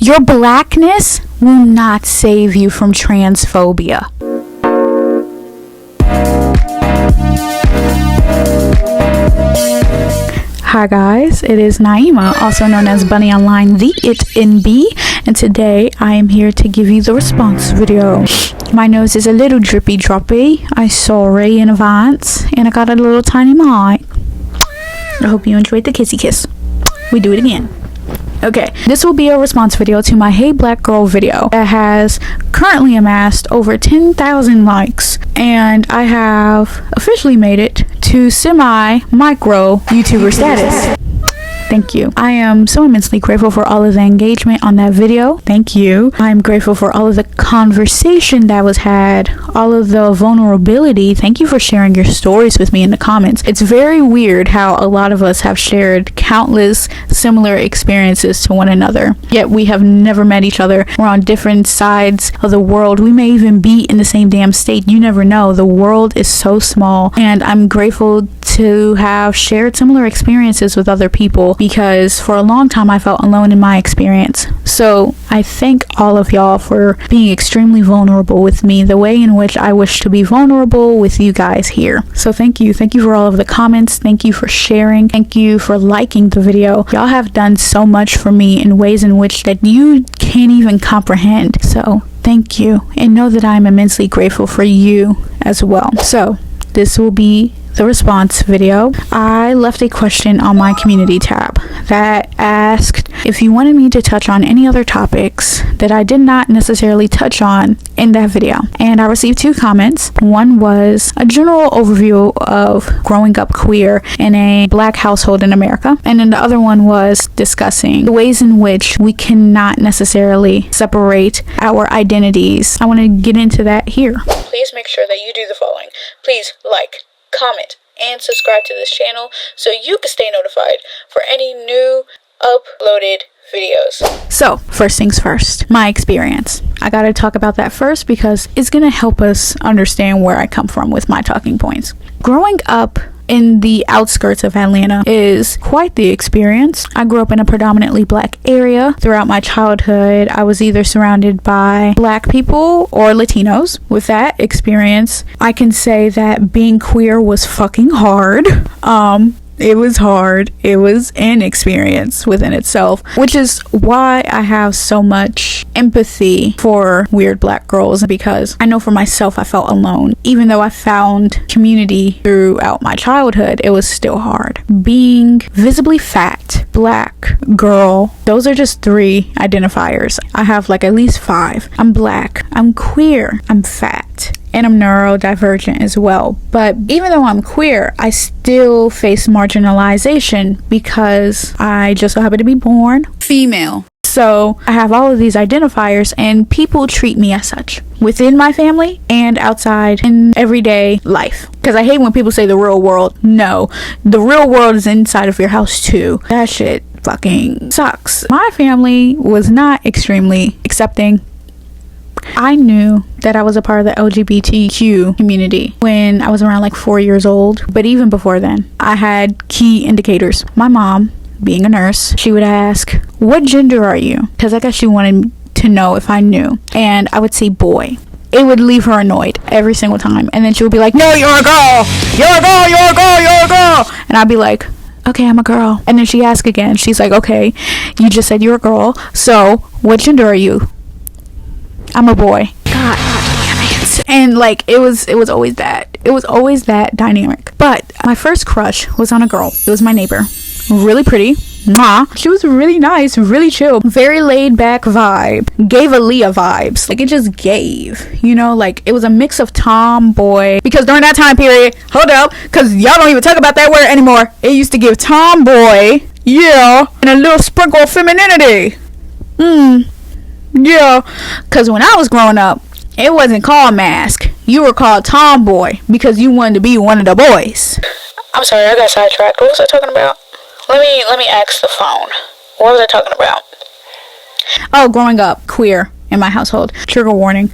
Your blackness will not save you from transphobia. Hi guys, it is Naima, also known as Bunny Online, the It in B, and today I am here to give you the response video. My nose is a little drippy droppy, I'm sorry in advance, and I got a little tiny mic. I hope you enjoyed the kissy kiss. We do it again. Okay, this will be a response video to my Hey Black Girl video that has currently amassed over 10,000 likes, and I have officially made it to semi-micro YouTuber status. Thank you. I am so immensely grateful for all of the engagement on that video. Thank you. I'm grateful for all of the conversation that was had, all of the vulnerability. Thank you for sharing your stories with me in the comments. It's very weird how a lot of us have shared countless similar experiences to one another, yet we have never met each other. We're on different sides of the world. We may even be in the same damn state. You never know. The world is so small, and I'm grateful to have shared similar experiences with other people, because for a long time I felt alone in my experience. So I thank all of y'all for being extremely vulnerable with me, the way in which I wish to be vulnerable with you guys here. So thank you for all of the comments. Thank you for sharing. Thank you for liking the video. Y'all have done so much for me in ways in which that you can't even comprehend. So thank you, and know that I'm immensely grateful for you as well. So this will be the response video. I left a question on my community tab that asked if you wanted me to touch on any other topics that I did not necessarily touch on in that video, and I received two comments. One was a general overview of growing up queer in a black household in America, and then the other one was discussing the ways in which we cannot necessarily separate our identities. I want to get into that here. Please make sure that you do the following. Please like, comment, and subscribe to this channel so you can stay notified for any new uploaded videos. So first things first, my experience. I gotta talk about that first because it's gonna help us understand where I come from with my talking points. Growing up in the outskirts of Atlanta is quite the experience. I grew up in a predominantly black area. Throughout my childhood, I was either surrounded by black people or Latinos. With that experience, I can say that being queer was fucking hard. It was hard. It was an experience within itself, which is why I have so much empathy for weird black girls, because I know for myself I felt alone. Even though I found community throughout my childhood, it was still hard. Being visibly fat, black, girl, those are just three identifiers. I have like at least five. I'm black, I'm queer, I'm fat, and I'm neurodivergent as well. But even though I'm queer, I still face marginalization because I just so happen to be born female. So I have all of these identifiers, and people treat me as such within my family and outside in everyday life. Because I hate when people say the real world. No, the real world is inside of your house too. That shit fucking sucks. My family was not extremely accepting. I knew that I was a part of the LGBTQ community when I was around like 4 years old, but even before then, I had key indicators. My mom, being a nurse, she would ask, "What gender are you?" Because I guess she wanted to know if I knew, and I would say boy. It would leave her annoyed every single time, and then she would be like, "No, you're a girl! You're a girl! You're a girl! You're a girl!" And I'd be like, "Okay, I'm a girl." And then she asked again. She's like, "Okay, you just said you're a girl, so what gender are you?" "I'm a boy." God damn it. And like it was always that. It was always that dynamic. But my first crush was on a girl. It was my neighbor. Really pretty. Mwah. She was really nice, really chill, very laid back vibe. Gave Aaliyah vibes. Like it just gave, you know, like it was a mix of tomboy. Because during that time period, hold up, because y'all don't even talk about that word anymore. It used to give tomboy, yeah, and a little sprinkle of femininity. Yeah, because when I was growing up, it wasn't called mask. You were called tomboy because you wanted to be one of the boys. I'm sorry, I got sidetracked. What was I talking about? Let me ask the phone. What was I talking about? Oh, growing up queer in my household. Trigger warning.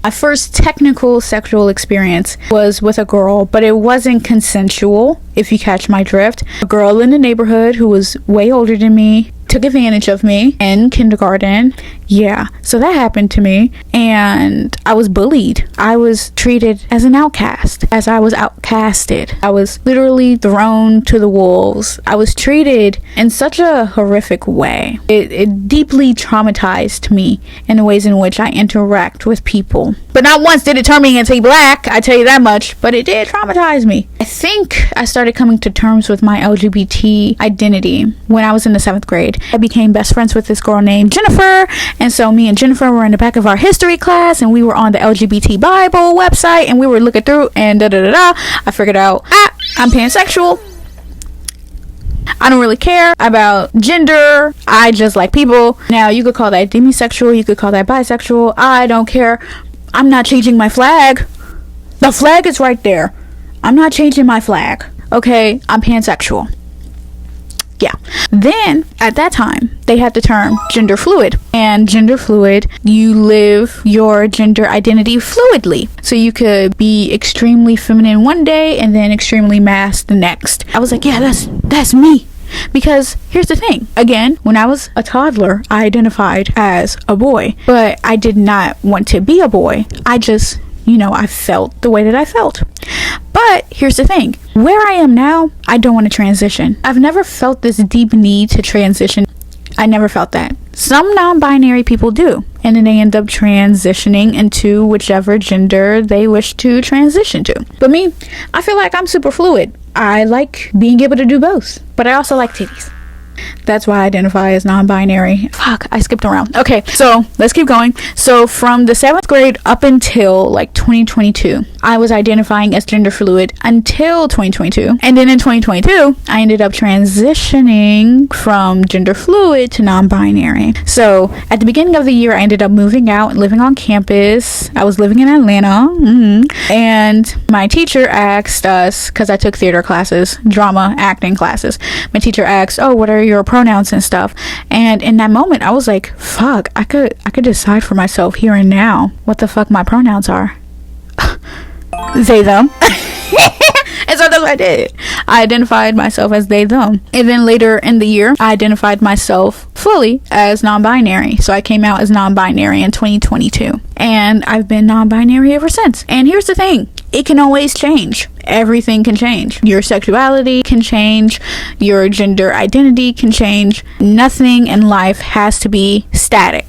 My first technical sexual experience was with a girl, but it wasn't consensual, if you catch my drift. A girl in the neighborhood who was way older than me took advantage of me in kindergarten. Yeah, so that happened to me, and I was bullied. I was treated as an outcast, as I was outcasted. I was literally thrown to the wolves. I was treated in such a horrific way. It deeply traumatized me in the ways in which I interact with people. But not once did it turn me into black, I tell you that much, but it did traumatize me. I think I started coming to terms with my LGBT identity when I was in the 7th grade. I became best friends with this girl named Jennifer, and so me and Jennifer were in the back of our history class, and we were on the LGBT Bible website, and we were looking through, and I figured out, I'm pansexual. I don't really care about gender. I just like people. Now, you could call that demisexual, you could call that bisexual. I don't care. I'm not changing my flag. The flag is right there. I'm not changing my flag. Okay, I'm pansexual. Yeah. Then, at that time, they had the term gender fluid. And gender fluid, you live your gender identity fluidly. So you could be extremely feminine one day and then extremely masc the next. I was like, yeah, that's me. Because here's the thing. Again, when I was a toddler, I identified as a boy. But I did not want to be a boy. I just, I felt the way that I felt. But here's the thing. Where I am now, I don't want to transition. I've never felt this deep need to transition. I never felt that. Some non-binary people do. And then they end up transitioning into whichever gender they wish to transition to. But me, I feel like I'm super fluid. I like being able to do both. But I also like titties. That's why I identify as non-binary. Fuck, I skipped around. Okay, so let's keep going. So from the 7th grade up until 2022, I was identifying as gender fluid until 2022. And then in 2022, I ended up transitioning from gender fluid to non-binary. So at the beginning of the year, I ended up moving out and living on campus. I was living in Atlanta. And my teacher asked us, because I took theater classes, drama, acting classes. My teacher asked, oh, what are your pronouns and stuff? And in that moment, I was like, fuck, I could decide for myself here and now what the fuck my pronouns are. They, them. And so that's what I did. I identified myself as they, them. And then later in the year, I identified myself fully as non-binary. So I came out as non-binary in 2022. And I've been non-binary ever since. And here's the thing. It can always change. Everything can change. Your sexuality can change. Your gender identity can change. Nothing in life has to be static.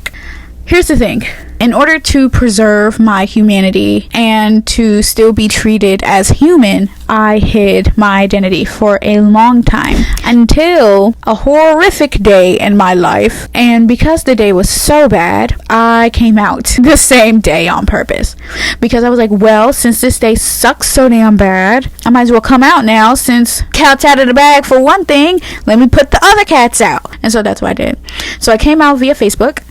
Here's the thing. In order to preserve my humanity and to still be treated as human, I hid my identity for a long time until a horrific day in my life. And because the day was so bad, I came out the same day on purpose. Because I was like, well, since this day sucks so damn bad, I might as well come out now. Since cat's out of the bag for one thing, let me put the other cats out. And so that's what I did. So I came out via Facebook.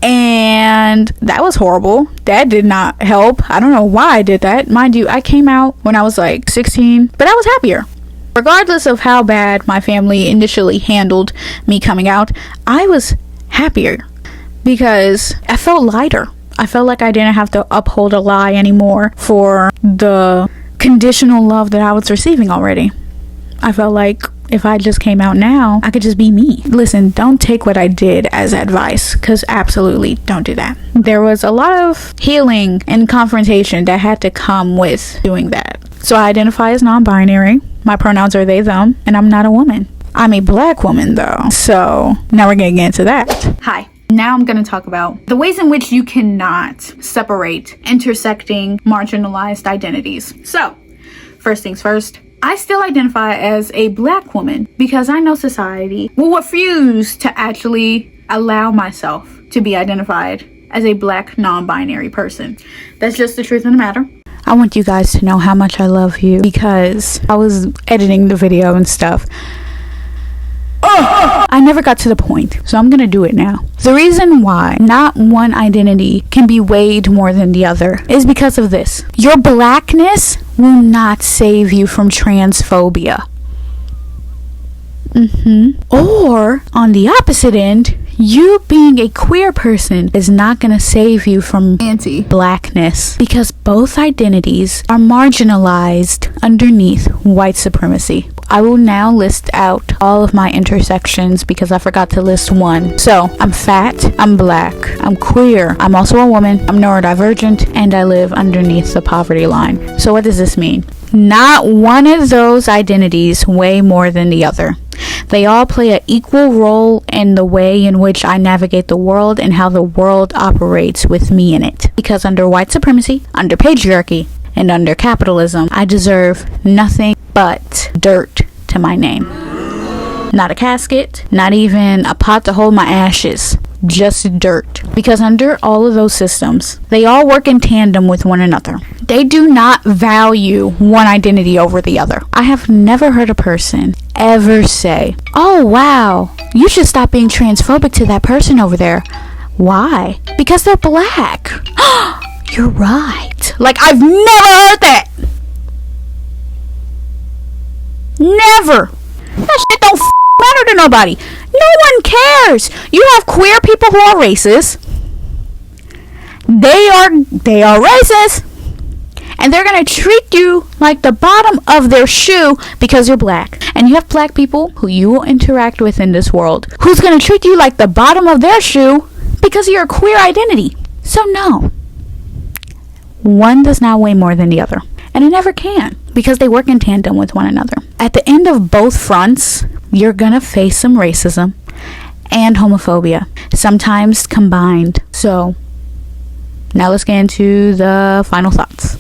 And that was horrible. That did not help. I don't know why I did that. Mind you, I came out when I was 16, but I was happier. Regardless of how bad my family initially handled me coming out, I was happier because I felt lighter. I felt like I didn't have to uphold a lie anymore for the conditional love that I was receiving already. I felt like if I just came out now, I could just be me. Listen, don't take what I did as advice, because absolutely don't do that. There was a lot of healing and confrontation that had to come with doing that. So I identify as non-binary. My pronouns are they, them, and I'm not a woman. I'm a black woman though. So now we're gonna get into that. Hi. Now I'm going to talk about the ways in which you cannot separate intersecting marginalized identities. So, first things first. I still identify as a black woman because I know society will refuse to actually allow myself to be identified as a black non-binary person. That's just the truth of the matter. I want you guys to know how much I love you because I was editing the video and stuff. I never got to the point, so I'm gonna do it now. The reason why not one identity can be weighed more than the other is because of this. Your blackness will not save you from transphobia. Or, on the opposite end, you being a queer person is not gonna save you from anti-blackness because both identities are marginalized underneath white supremacy. I will now list out all of my intersections because I forgot to list one. So I'm fat, I'm black, I'm queer, I'm also a woman, I'm neurodivergent, and I live underneath the poverty line. So what does this mean? Not one of those identities weigh more than the other. They all play an equal role in the way in which I navigate the world and how the world operates with me in it. Because under white supremacy, under patriarchy, and under capitalism, I deserve nothing but dirt to my name. Not a casket, not even a pot to hold my ashes, just dirt. Because under all of those systems, they all work in tandem with one another. They do not value one identity over the other. I have never heard a person ever say, "Oh wow, you should stop being transphobic to that person over there." Why? Because they're black. You're right. Like, I've never heard that. Never. That shit don't matter to nobody. No one cares. You have queer people who are racist. They are racist. And they're going to treat you like the bottom of their shoe because you're black. And you have black people who you will interact with in this world who's going to treat you like the bottom of their shoe because of your queer identity. So no. One does not weigh more than the other. And it never can because they work in tandem with one another. At the end of both fronts, you're going to face some racism and homophobia, sometimes combined. So now let's get into the final thoughts.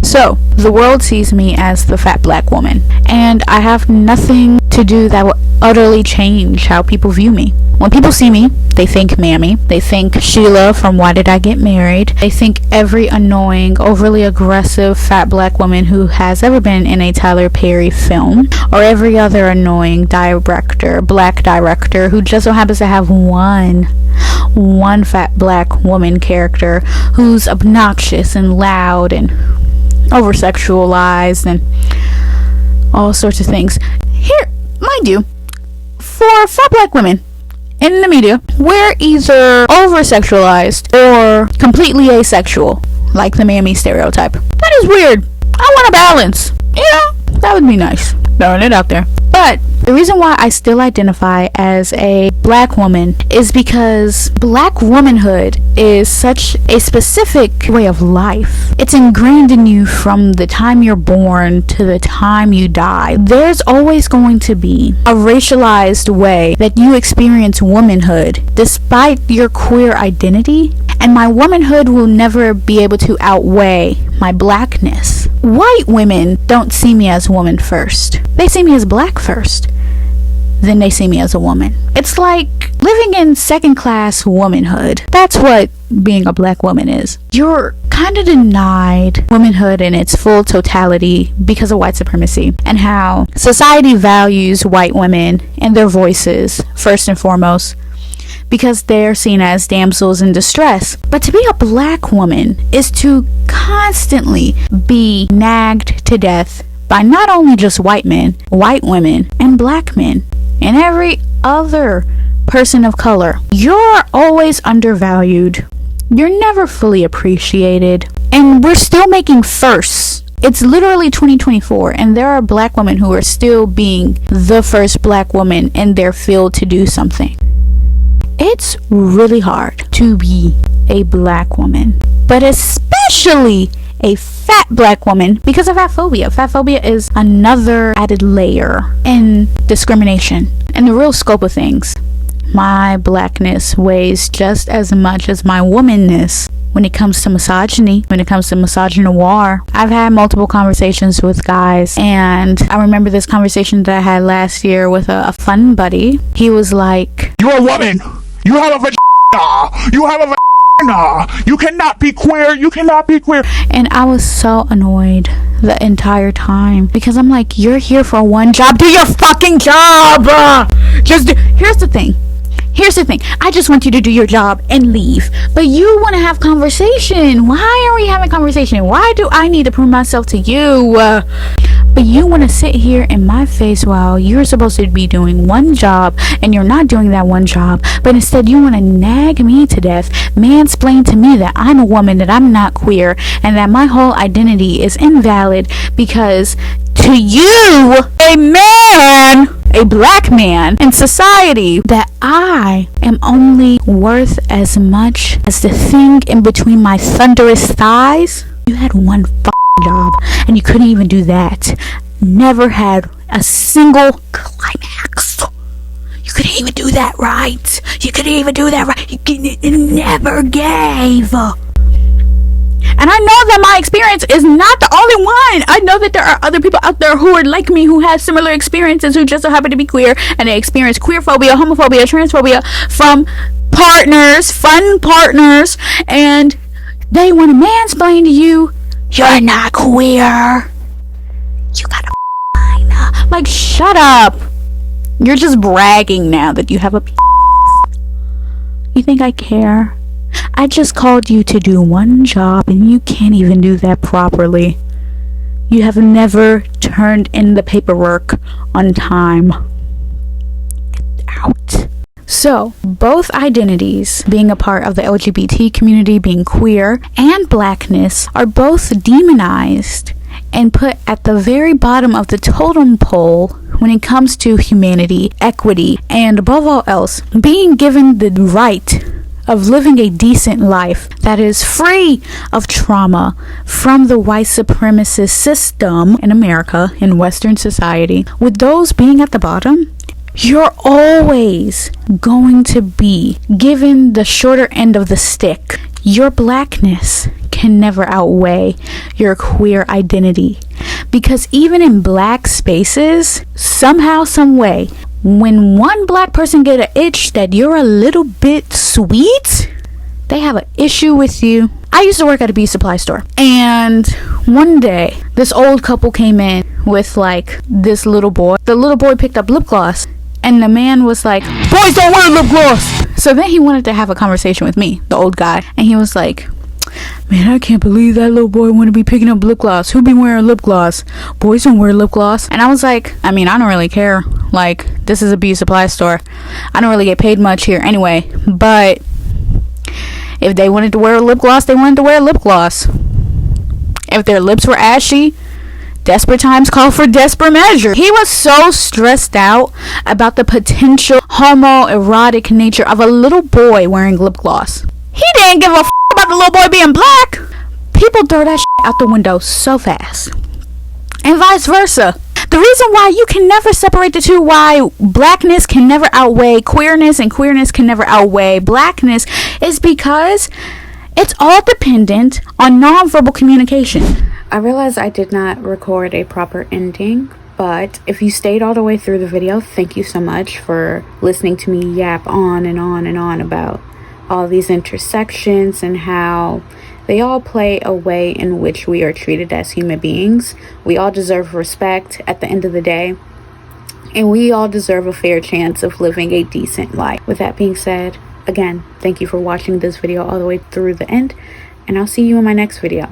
So, the world sees me as the fat black woman, and I have nothing to do that will utterly change how people view me. When people see me, they think Mammy, they think Sheila from Why Did I Get Married, they think every annoying, overly aggressive fat black woman who has ever been in a Tyler Perry film, or every other annoying black director who just so happens to have one fat black woman character who's obnoxious and loud and over-sexualized and all sorts of things. Here, mind you, for fat black women in the media, we're either over-sexualized or completely asexual, like the Mammy stereotype. That is weird. I want a balance. That would be nice. Throwing it out there. But the reason why I still identify as a black woman is because black womanhood is such a specific way of life. It's ingrained in you from the time you're born to the time you die. There's always going to be a racialized way that you experience womanhood despite your queer identity, and my womanhood will never be able to outweigh my blackness. White women don't see me as a woman first. They see me as black first. Then they see me as a woman. It's like living in second-class womanhood. That's what being a black woman is. You're kind of denied womanhood in its full totality because of white supremacy and how society values white women and their voices first and foremost, because they're seen as damsels in distress. But to be a black woman is to constantly be nagged to death by not only just white men, white women, and black men, and every other person of color. You're always undervalued. You're never fully appreciated. And we're still making firsts. It's literally 2024, and there are black women who are still being the first black woman in their field to do something. It's really hard to be a black woman, but especially a fat black woman because of fatphobia. Fatphobia is another added layer in discrimination. And the real scope of things, my blackness weighs just as much as my womanness when it comes to misogyny, when it comes to misogynoir. I've had multiple conversations with guys, and I remember this conversation that I had last year with a fun buddy. He was like, "You're a woman. You have a vagina. You have a vagina. You cannot be queer. You cannot be queer." And I was so annoyed the entire time because I'm like, you're here for one job. Do your fucking job. Here's the thing. I just want you to do your job and leave. But you want to have conversation. Why are we having conversation? Why do I need to prove myself to you? But you want to sit here in my face while you're supposed to be doing one job and you're not doing that one job, but instead you want to nag me to death, mansplain to me that I'm a woman, that I'm not queer, and that my whole identity is invalid because to you, a man, a black man in society, that I am only worth as much as the thing in between my thunderous thighs. You had one job and you couldn't even do that. Never had a single climax. You couldn't even do that right. You couldn't even do that right. You never gave. And I know that my experience is not the only one. I know that there are other people out there who are like me, who have similar experiences, who just so happen to be queer, and they experience queer phobia, homophobia, transphobia from partners, fun partners, and they want to mansplain to you, you're not queer. You gotta like, shut up. You're just bragging now that you have a You think I care? I just called you to do one job and you can't even do that properly. You have never turned in the paperwork on time. Get out. So, both identities, being a part of the LGBT community, being queer, and blackness, are both demonized and put at the very bottom of the totem pole when it comes to humanity, equity, and above all else, being given the right of living a decent life that is free of trauma from the white supremacist system in America, in Western society. With those being at the bottom, you're always going to be given the shorter end of the stick. Your blackness can never outweigh your queer identity, because even in black spaces, somehow, some way, when one black person get an itch that you're a little bit sweet, they have an issue with you. I used to work at a beauty supply store, and one day this old couple came in with like this little boy. The little boy picked up lip gloss, and the man was like, boys don't wear lip gloss. So then he wanted to have a conversation with me, the old guy, and he was like, man, I can't believe that little boy want to be picking up lip gloss. Who be wearing lip gloss? Boys don't wear lip gloss. And I was like, I mean, I don't really care. Like, this is a beauty supply store. I don't really get paid much here anyway. But if they wanted to wear lip gloss, they wanted to wear lip gloss. If their lips were ashy, desperate times call for desperate measures. He was so stressed out about the potential homoerotic nature of a little boy wearing lip gloss. He didn't give a about the little boy being black. People throw that out the window so fast. And vice versa. The reason why you can never separate the two, why blackness can never outweigh queerness and queerness can never outweigh blackness, is because it's all dependent on nonverbal communication. I realize I did not record a proper ending, but if you stayed all the way through the video, thank you so much for listening to me yap on and on and on about all these intersections and how they all play a way in which we are treated as human beings. We all deserve respect at the end of the day, and we all deserve a fair chance of living a decent life. With that being said, again, thank you for watching this video all the way through the end, and I'll see you in my next video.